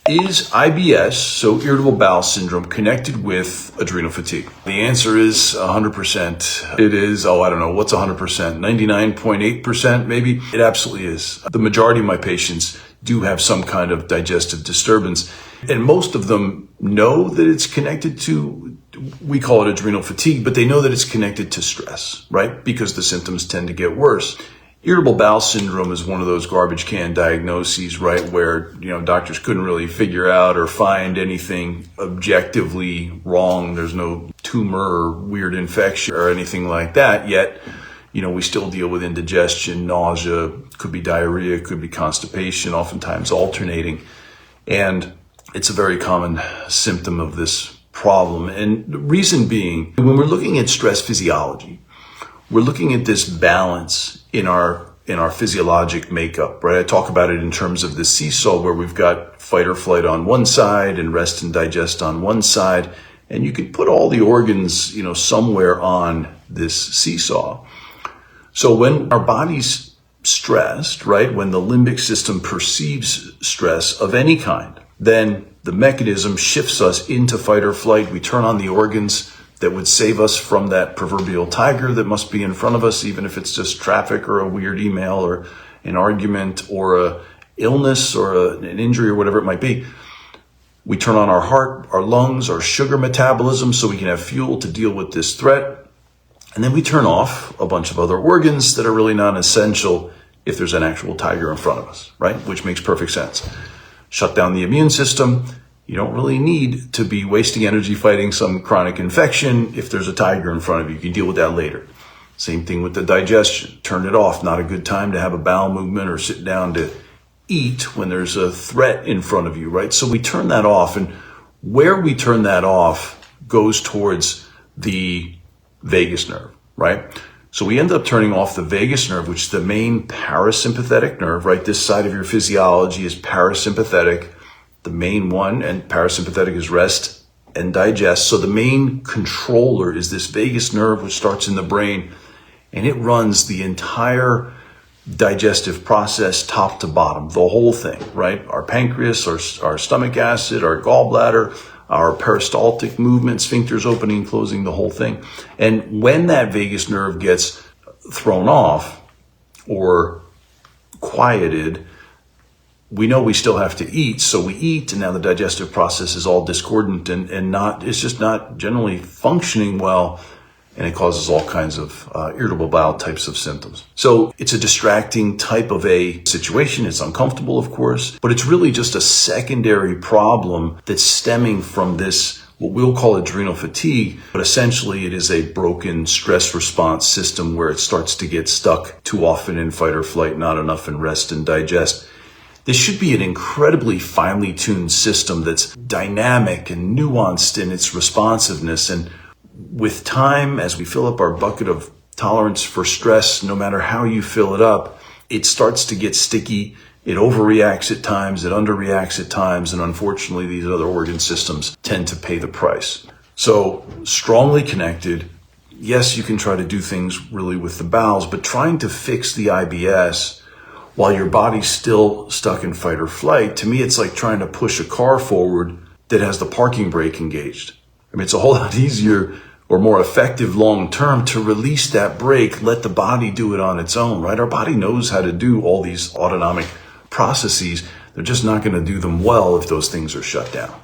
Is IBS, so irritable bowel syndrome, connected with adrenal fatigue? The answer is 100%. It is, I don't know, what's 100%? 99.8% maybe? It absolutely is. The majority of my patients do have some kind of digestive disturbance, and most of them know that it's connected to, we call it adrenal fatigue, but they know that it's connected to stress, right? Because the symptoms tend to get worse. Irritable bowel syndrome is one of those garbage can diagnoses, right, where, doctors couldn't really figure out or find anything objectively wrong. There's no tumor or weird infection or anything like that. Yet, we still deal with indigestion, nausea, could be diarrhea, could be constipation, oftentimes alternating. And it's a very common symptom of this problem. And the reason being, when we're looking at stress physiology, we're looking at this balance in our physiologic makeup, right? I talk about it in terms of the seesaw, where we've got fight or flight on one side and rest and digest on one side. And you can put all the organs, somewhere on this seesaw. So when our body's stressed, right, when the limbic system perceives stress of any kind, then the mechanism shifts us into fight or flight. We turn on the organs that would save us from that proverbial tiger that must be in front of us, even if it's just traffic or a weird email or an argument or a illness or an injury or whatever it might be. We turn on our heart, our lungs, our sugar metabolism so we can have fuel to deal with this threat. And then we turn off a bunch of other organs that are really non-essential if there's an actual tiger in front of us, right? Which makes perfect sense. Shut down the immune system. You don't really need to be wasting energy fighting some chronic infection if there's a tiger in front of you. You can deal with that later. Same thing with the digestion. Turn it off. Not a good time to have a bowel movement or sit down to eat when there's a threat in front of you, right? So we turn that off, and where we turn that off goes towards the vagus nerve, right? So we end up turning off the vagus nerve, which is the main parasympathetic nerve, right? This side of your physiology is parasympathetic. The main one, and parasympathetic is rest and digest. So the main controller is this vagus nerve, which starts in the brain, and it runs the entire digestive process top to bottom, the whole thing, right? Our pancreas, our stomach acid, our gallbladder, our peristaltic movement, sphincters opening and closing, the whole thing. And when that vagus nerve gets thrown off or quieted, we know we still have to eat, so we eat, and now the digestive process is all discordant and it's just not generally functioning well, and it causes all kinds of irritable bowel types of symptoms. So it's a distracting type of a situation. It's uncomfortable, of course, but it's really just a secondary problem that's stemming from this, what we'll call adrenal fatigue, but essentially it is a broken stress response system where it starts to get stuck too often in fight or flight, not enough in rest and digest. This should be an incredibly finely tuned system that's dynamic and nuanced in its responsiveness. And with time, as we fill up our bucket of tolerance for stress, no matter how you fill it up, it starts to get sticky. It overreacts at times, it underreacts at times, and unfortunately, these other organ systems tend to pay the price. So, strongly connected. Yes, you can try to do things really with the bowels, but trying to fix the IBS while your body's still stuck in fight or flight, to me, it's like trying to push a car forward that has the parking brake engaged. I mean, it's a whole lot easier or more effective long term to release that brake, let the body do it on its own, right? Our body knows how to do all these autonomic processes. They're just not going to do them well if those things are shut down.